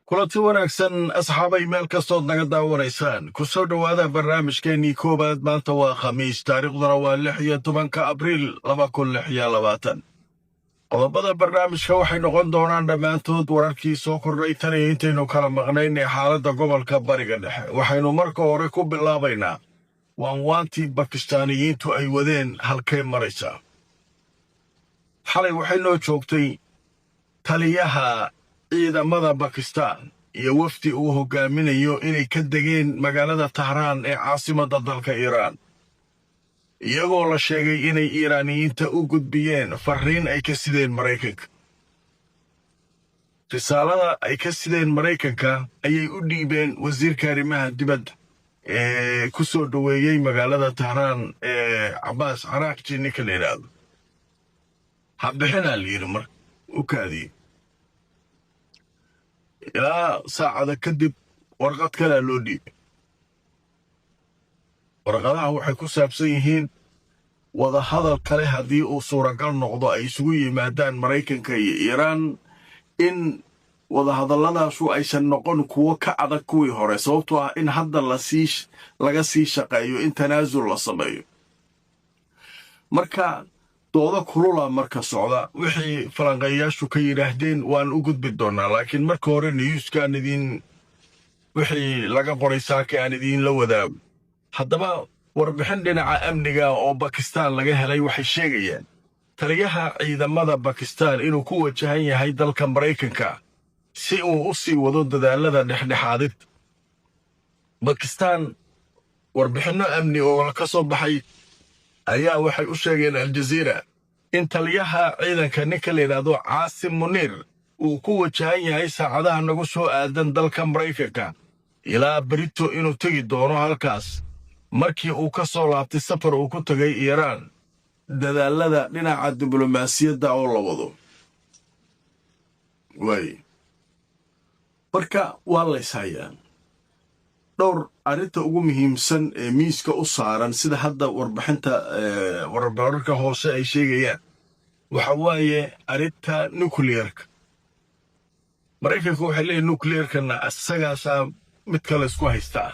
kulanti wanaagsan asxaabay meel kastood naga daawanaysaan ku soo dhowaada barnaamijkeennii koowaad maanta waa khamiis taariikhduna waa 16 abriil 2026 qodobada barnaamijka waxay noqon doonaan dhammaantood wararkii soo kordhay tan iyo intaynu kala maqnayn ee xaaladda gobolka bariga dhexe waxaynu marka hore ku bilaabaynaa waanwaantii bakistaaniyiintu ay wadeen halkay maraysaa xalay waxay noo joogtay taliyaha ciidamada Bakistan iyo wafdi uu hogaaminayo inay ka degeen magaalada Tahraan ee caasimadda dalka Iiraan iyagoo la sheegay inay Iiraaniyiinta u gudbiyeen fariin ay ka sideen Mareykanka risaalada ay ka sideen Mareykanka ayay u dhiibeen wasiirka arrimaha dibadda ee ku soo dhaweeyay magaalada Tahraan ee Abbas Araghchi ninka la yiraahdo habixina liir mar u kaadiyay ilaa saacada kadib warqad kale loo dhiibay warqadaha waxay ku saabsan yihiin wada hadal kale haddii uu suuragal noqdo ay isugu yimaadaan Mareykanka iyo Iiraan in wada hadalladaasu aysan noqon kuwo ka adag kuwii hore sababtoo ah in hadda laga sii shaqeeyo in tanaasul la sameeyo marka dooda kulula marka socda wixii falanqeeyaashu ka yiraahdeen waan u gudbi doonaa laakiin marka hore newskan idin wixii laga qoray saaka aan idin la wadaago haddaba warbixin dhinaca amniga oo Bakistan laga helay waxay sheegayaan taliyaha ciidamada Bakistan inuu ku wajahan yahay dalka Mareykanka si uu u sii wado dadaalada dhexdhexaadid Bakistan warbixinno amni oo ka soo baxay ayaa waxay u sheegeen Al Jazeera in taliyaha ciidanka ninka la yiraahdo Caasim Munir uu ku wajahan yahay saacadaha nagu soo aadan dalka Mareykanka ilaa berito inuu tagi doono halkaas markii uu ka soo laabtay safar uu ku tagay Iiraan dadaalada dhinaca diblomaasiyadda oo la wado marka waa la ishayaan dhowr arinta ugu muhiimsan ee miiska u saaran sida hadda warbixinta wararka hoose ay sheegayaan waxa waaye arinta nuclearka Mareykanku waxay leeyihiin nuclearkana asagaasa mid kale isku haystaa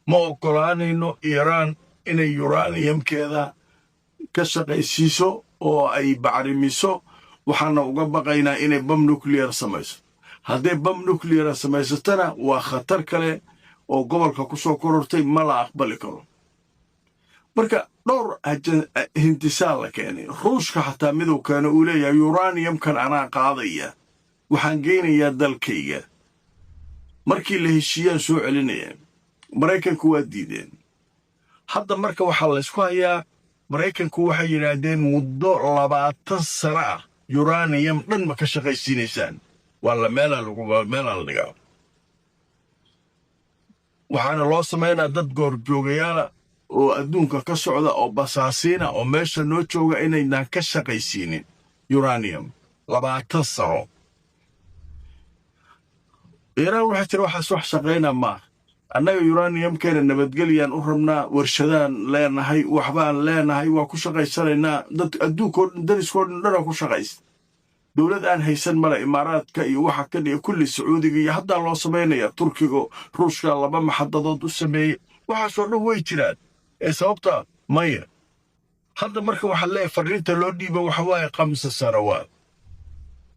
ma ogolaanayno Iiraan inay uraniumkeeda ka shaqaysiiso oo ay bacrimiso waxaana uga baqaynaa inay bam nuclear samayso haddii bam nuclear samaysatana waa khatar kale oo gobolka ku soo korortay ma la aqbali karo marka dhowr hindisaal la keenay ruushka xataa miduu keeno uu leeyahay uraniumkan anaa qaadaya waxaan geynayaa dalkayga markii la heshiiyaan soo celinayaan Mareykanku waa diideen hadda marka waxaa la isku hayaa Mareykanku waxay yiraahdeen muddo 20 sano ah uranium dhan ma ka shaqaysiinaysaan waa la meelaa dhigaa waxaana loo sameynaa dad goorjoogayaala oo adduunka ka socda oo basaasiina oo meesha noo jooga inaynaan ka shaqaysiinin uranium 20 sano Iiraan waxay tiri waxaas wax shaqaynaa maaha annaga uraniumkeena nabadgelyaan u rabnaa warshadaan leenahay waxbaan leenahay waa ku shaqaysanaynaa dad adduunkoo dhan dariskoo dhan ku shaqaysta dowlad aan haysan male imaaraadka iyo waxa ka dhiga kulli Sacuudiga iyo hadda loo sameynaya Turkiga Ruushka laba maxadadood u sameeyay waxaasoo dhan way jiraan ee sababta maya hadda marka waxa la fariinta loo dhiibo waxa waaye 5 sanawaad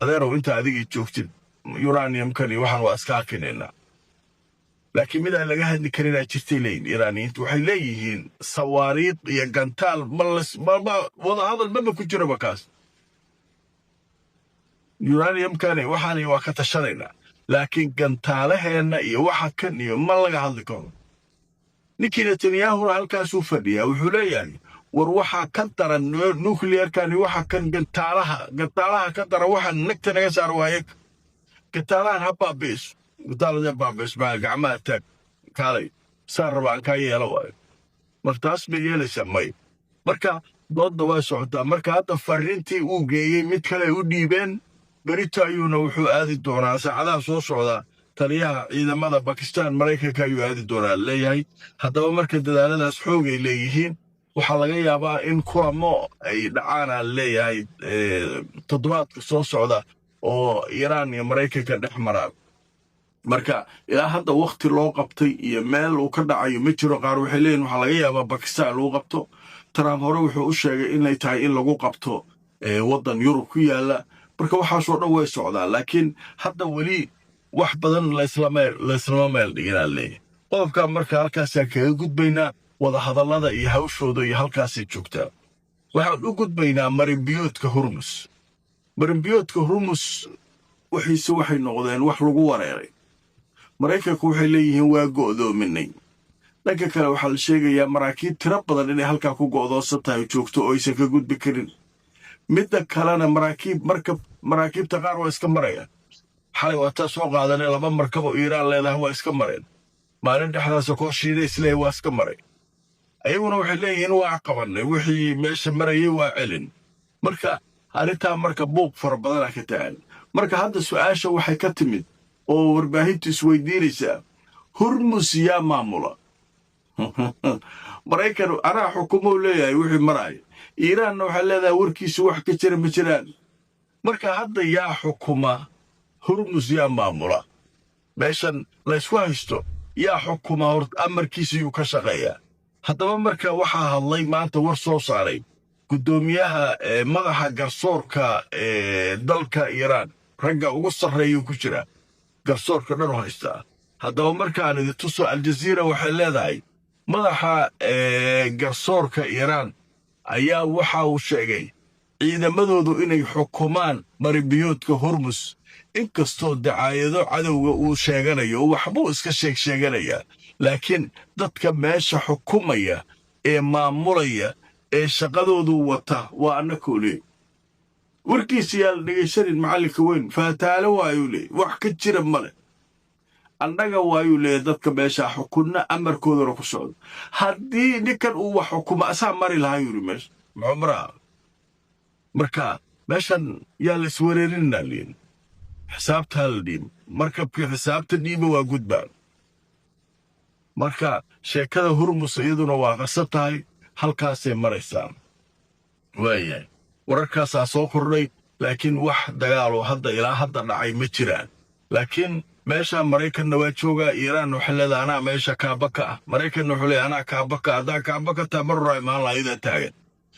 adeerow inta adiga joogtid uraniumkani waxaan waa iska keenayna laakiin mid aan laga hadli karin ay jirtay leeyihiin Iiraaniyiintu waxay leeyihiin sawaariid iyo gantaal wada hadal ma ku jiro bakaas uraniumkani waxaan waa ka tashanayna laakiin gantaalaheena iyo waxa kan iyo ma laga hadli karo ninkii Netanyahu halkaas uu fadhiyaa wuxuu leeyahay war waxa ka daran nuclearkani waxa kan gantaalaha ka daran waxa nagta naga saar waaye gantaalahan habaabees gantaalada baabees baa gacmaha taag kaalay saar rabaan ka yeelo waaye martaas ma yeelaysaa may marka doodda waa socotaa marka hadda fariintii uu geeyay mid kale u dhiibeen berito ayuuna wuxuu aadi doonaa saacadaha soo socda taliyaha ciidamada Bakistan Mareykanka ayuu aadi doonaa leeyahay haddaba marka dadaaladaas xoog ay leeyihiin waxaa laga yaabaa in kulamo ay dhacaan leeyahay toddobaadka soo socda oo Iiraan iyo Mareykanka dhex maraan marka ilaa hadda waqti loo qabtay iyo meel uu ka dhacayo ma jiro. qaar waxay leeyihin waxaa laga yaabaa bakistan lagu qabto. trump hore wuxuu u sheegay inay tahay in lagu qabto waddan yurub ku yaalla. marka waxaasoo dhan way socdaa, laakiin hadda weli wax badan layslama meel dhiginaa leeyahy. qodobkaa marka halkaasaan kaga gudbaynaa. wadahadallada iyo hawshooda iyo halkaasay joogtaa. waxaan u gudbaynaa marinbiyoodka hormus. marinbiyoodka hormus waxiise waxay noqdeen wax lagu wareeray. maraykanku waxay leeyihiin waa go'doominay. dhanka kale waxaa la sheegayaa maraakiib tiro badan inay halkaa ku go'doonsan tahay joogto oo aysan ka gudbi karin. midda kalena maraakiibta qaar waa iska marayaan. xalay waataa soo qaadanay 2 markab oo iiraan leedahay waa iska mareen. maalin dhexdaasa koo shiidays leeyahy waa iska maray. ayaguna waxay leeyihiin waa qabannay, wixii meesha marayay waa celin. marka arrintaa marka buuq fara badanaa ka tagan. marka hadda su'aasha waxay ka timid oo warbaahintu isweydiinaysaa, hormus yaa maamula? maraykan anaa xukumow leeyahay wixii maraayo. iiraanna waxay leedahay warkiisu wax ka jira ma jiraan. marka hadda yaa xukuma? hormus yaa maamula? meeshan laysku haysto yaa xukuma? amarkiisa yuu ka shaqeeyaa. haddaba marka waxaa hadlay maanta war soo saaray guddoomiyaha madaxa garsoorka dalka iiraan. ragga ugu sarreeyuu ku jira, garsoorka dhan u haystaa. haddaba markaan idin tuso, aljaziira waxay leedahay madaxa garsoorka iiraan ayaa waxa uu sheegay ciidamadoodu inay xukumaan marinbiyoodka hormus. inkastoo dacaayado cadowga uu sheeganayo waxbuu iska sheeganayaa, laakiin dadka meesha xukumaya ee maamulaya ee shaqadoodu wata waa annakoo leey. warkiisa yaa la dhegaysanin macallinka weyn. faataale waayuu leey, wax ka jira male. annaga waayuu leeya dadka meesha xukunna amarkoodana ku socdo. haddii ninkan uu wax xukuma asaa mari lahaa yuri meesha muxuu maraa. marka meeshan yaa la iswereerinaa liin. xisaabtaa la dhiib. markabkii xisaabta dhiiba waa gudbaan. marka sheekada hormus iyaduna waa qasab tahay, halkaasay maraysaa. waayahay wararkaasaa soo kordhay, laakiin wax dagaaloo hadda ilaa hadda dhacay ma jiraan. laakiin meesha maraykanna waa joogaa. iiraanna waxay leedahay anaa meesha kaaba ka ah. maraykanna wuxuu leeyahay anaa kaaba ka. haddaan kaaba ka tahay marraa imaan lahaydaan taagan.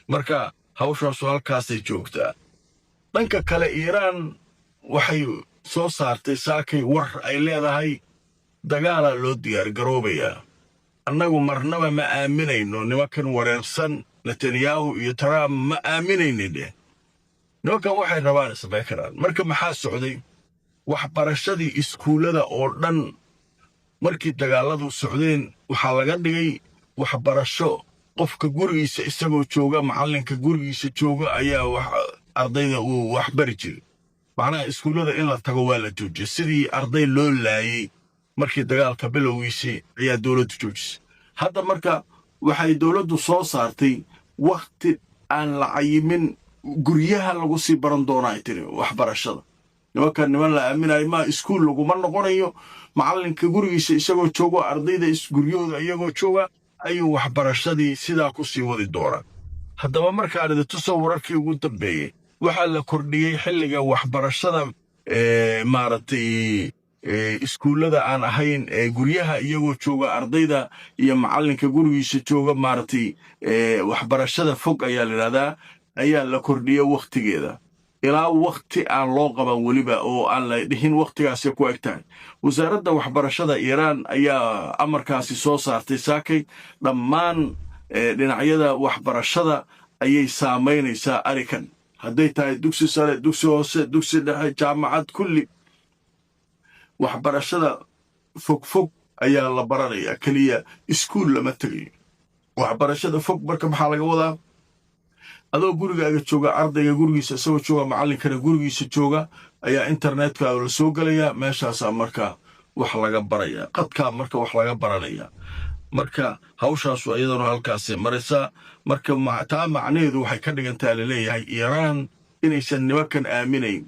marka hawshaasu halkaasay joogtaa. dhanka kale iiraan waxay soo saartay saakay war ay leedahay dagaalaa loo diyaargaroobayaa. annagu marnaba ma aaminayno nimankan wareersan netanyahu iyo trump ma aaminayni dheh. nimankan waxay rabaan ismay karaan. marka maxaa socday? waxbarashadii iskuullada oo dhan markii dagaalladu socdeen waxaa laga dhigay waxbarasho qofka gurigiisa isagoo jooga, macallinka gurigiisa jooga ayaa ardayda uu wax bari jiray. macnaha iskuullada in la tago waa la joojiyey. sidii arday loo laayey markii dagaalka bilowgiisii ayaa dowladdu joojisay. hadda marka waxay dowladdu soo saartay wakhti aan la cayimin guryaha lagu sii baran doonaa ay tiri waxbarashada. niman la aaminayo maa iskuul laguma noqonayo. macallinka gurigiisa isagoo joogo, ardayda guryahooda iyagoo jooga ayuu waxbarashadii sidaa ku sii wadi doonaa. haddaba markaan idin tuso wararkii ugu dambeeyey, waxaa la kordhiyey xilliga waxbarashada maaragtay iskuullada aan ahayn guryaha iyagoo jooga ardayda iyo macallinka gurigiisa jooga. maaragtay waxbarashada fog ayaa la yidhahdaa, ayaa la kordhiyey wakhtigeeda ilaa wakhti aan loo qaban weliba oo aan la dhihin wakhtigaasay ku eg tahay. wasaaradda waxbarashada iiraan ayaa amarkaasi soo saartay saakay. dhammaan dhinacyada waxbarashada ayay saamaynaysaa arikan. hadday tahay dugsi sare, dugsi hoose, dugsi dhexe, jaamacad, kulli waxbarashada fogfog ayaa la baranayaa. keliya iskuul lama tegayo. waxbarashada fog marka maxaa laga wadaa? adoo gurigaaga jooga, ardayga gurigiisa isagoo jooga, macallinkana gurigiisa jooga ayaa internetka la soo gelayaa. meeshaasaa marka wax laga barayaa, qadkaa marka wax laga baranayaa. marka hawshaasu iyaduna halkaasay maraysaa. marka taa macnaheedu waxay ka dhigantaa laleeyahay iiraan inaysan nimankan aaminayn,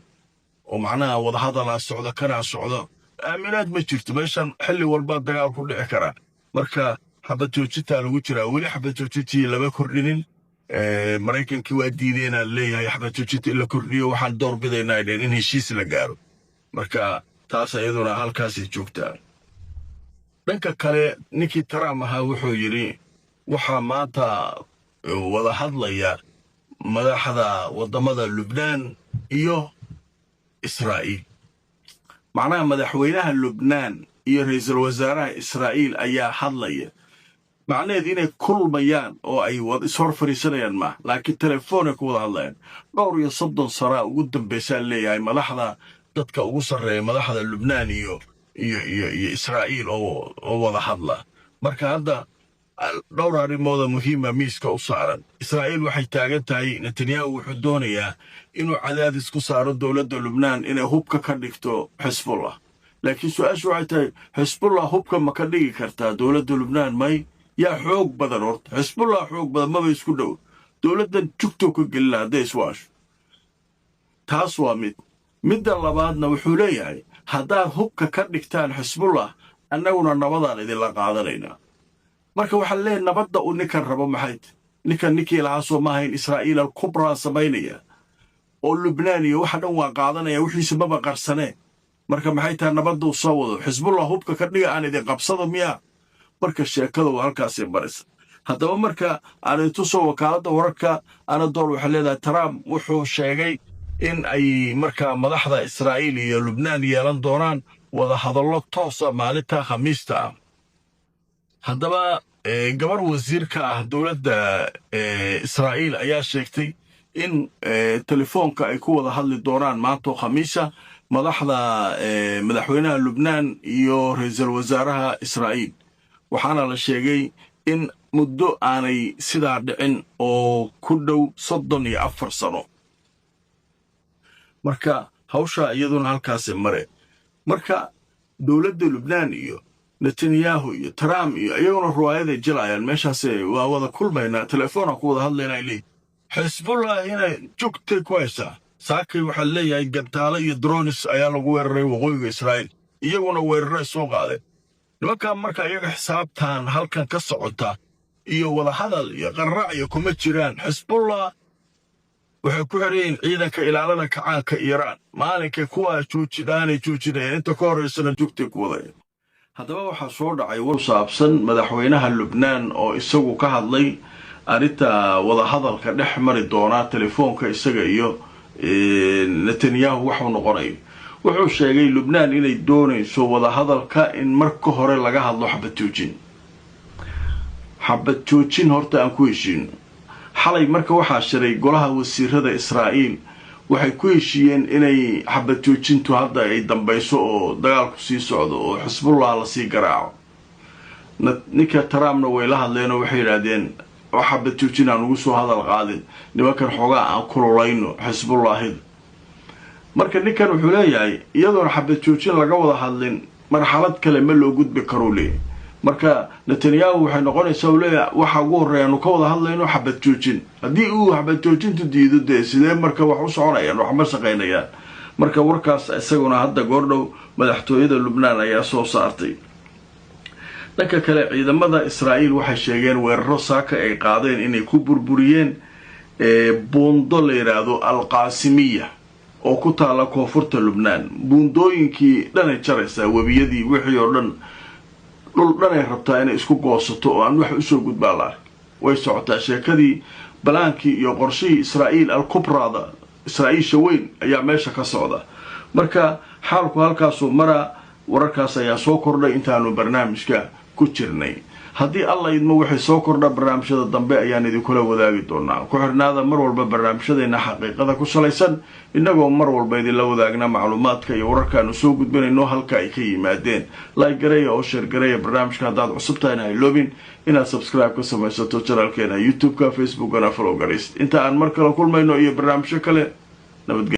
oo macnaha wadahadalaa socdo, kanaa socdo. aaminaad ma jirto meeshan. xilli walbaa dagaal ku dhici karaa. marka xabad joojintaa lagu jiraa. weli xabad joojintii lama kordhinin. maraykankii waa diideenaa leeyahay xabad joojinta in la kordhiyo. waxaan door bidaynaa dheen in heshiis la gaaro. marka taas iyaduna halkaasay joogtaa. dhanka kale ninkii Trump ahaa wuxuu yidhi waxaa maanta wada hadlaya madaxda wadamada Lubnaan iyo Israa'iil. macnaha madaxweynaha Lubnaan iyo ra'iisul wasaaraha Israa'iil ayaa hadlaya. macnaheed inay kulmayaan oo ay ishor fariisanayaan ma laakiin telefoon ku wada hadlayaan. dhowr iyo 30 sano ugu dambaysa leeyahay madaxda dadka ugu sarreeya madaxda Lubnaan iyo Israa'iil oo wada hadla. marka hadda dhowr arrimood muhiim ah miiska u saaran. Israa'iil waxay taagan tahay Netanyahu wuxuu doonayaa inuu cadaadis ku saaro dowladda Lubnaan inay hubka ka dhigto Hezbollah. laakiin su'aashu waxay tahay Hezbollah hubka ma ka dhigi kartaa dowladda Lubnaan may yaa xoog badan horta. Hezbollah xoog badan maba isku dhow dowladdan jugto ka gelina hadday iswaasho. taas waa midda labaadna wuxuu leeyahay haddaad hubka ka dhigtaan Hezbollah annaguna nabadaan idinla qaadanaynaa. marka waxaa leeyahay nabadda uu ninkan rabo maxay ninkii lahaa soo maahayn Israa'iil al-Kubra samaynaya oo Lubnaan iyo waxa dhan waa qaadanaya wixiisa maba qarsaneen. marka maxay tahay nabadda uu soo wado Hezbollah hubka ka dhiga aan idin qabsado miyaa. marka sheekadu waa halkaasay maraysa. haddaba marka aan intusoo wakaaladda wararka Anadolu waxay leedahay Trump wuxuu sheegay in ay markaa madaxda Israa'iil iyo Lubnaan yeelan doonaan wada hadallo toos ah maalinta Khamiista ah. haddaba gabar wasiirka ah dowladda Israa'iil ayaa sheegtay in telefoonka ay ku wada hadli doonaan maanta Khamiisa madaxweynaha Lubnaan iyo ra'iisul wasaaraha Israa'iil. waxaana la sheegay in muddo aanay sidaa dhicin oo ku dhow 34 sano. marka hawsha iyaduna halkaasay mare. marka dowladda Lubnaan iyo Netanyahu iyo Trump iyo iyaguna ruwaayaday jilayaan meeshaas waa wada kulmayna telefoon ku wada hadlayna ilaa Hezbollah inay joogtay ku haysaa. saakay waxa leeyahay gantaalo iyo drones ayaa lagu weeraray waqooyiga Israa'iil iyaguna weeraray soo qaadeen. nimanka marka iyaga xisaabtan halkan ka socota iyo wada hadal iyo qaraac iyo kuma jiraan. Hezbollah waxay ku xireen ciidanka ilaalada kacaanka Iiraan maalinka kuwa joojideen inta ka horeysana joogtay ku wadayeen. haddaba waxaa soo dhacay war saabsan madaxweynaha Lubnaan oo isagu ka hadlay arinta wada hadalka dhex mari doona telefoonka isaga iyo Netanyahu waxuu noqonay. wuxuu sheegay Lubnaan inay doonayso wada hadalka in marka hore laga hadlo xabad joojin horta aan ku heshiin. xalay marka waxaa shiray golaha wasiirada Israa'iil waxay ku heshiiyeen inay xabad joojintu hadda ay dambayso oo dagaalku sii socdo oo Hezbollah la sii garaaco. ninka Trumpna way la hadleen oo waxay yiraahdeen xabad joojin aan ugu soo hadal qaadin nimankan xogaa aan kululayno Hezbollah. marka ninkan wuxuu leeyahay iyadoon xabad joojin laga wada hadlin marxalad kale ma loo gudbi karo leeyahay. marka Netanyahu waxay noqonaysaa uu leeyahay waxa ugu horeeyaan ka wada hadlayno xabad joojin. haddii uu xabad joojintu diido dee sidee marka wax u soconayaan wax ma shaqaynayaan. marka warkaas isaguna hadda goordhow madaxtooyada Lubnaan ayaa soo saartay. dhanka kale ciidamada Israa'iil waxay sheegeen weeraro saaka ay qaadeen inay ku burburiyeen buundo la yiraahdo al-Qaasimiyya oo ku taala koonfurta Lubnaan. buundooyinkii dhanay jaraysaa webiyadii wixii oo dhan dhul dhanay rabtaa inay isku goosato oo aan wax u soo gudbaa. way socotaa sheekadii balaankii iyo qorshihii Israa'iil al-Kubrada Israa'iisha weyn ayaa meesha ka socda. marka xaalku halkaasuu mara. wararkaas ayaa soo kordhay intaanu barnaamijka ku jirnay. haddii alla idmo waxay soo kordha barnaamijyada dambe ayaan idinkula wadaagi doonaa. ku xirnaada mar walba barnaamijyadeena xaqiiqada ku salaysan inagoo mar walba idinla wadaagna macluumaadka iyo wararkaanu soo gudbinayno halka ay ka yimaadeen. like gareeya oo share gareeya barnaamijka haddaad cusub tahayna ha iloobin inaad subscribe ka samaysato channelkeena YouTube-ka, Facebook-gana follow garaysid. inta aan mar kale kulmayno iyo barnaamijyo kale nabadgelyo.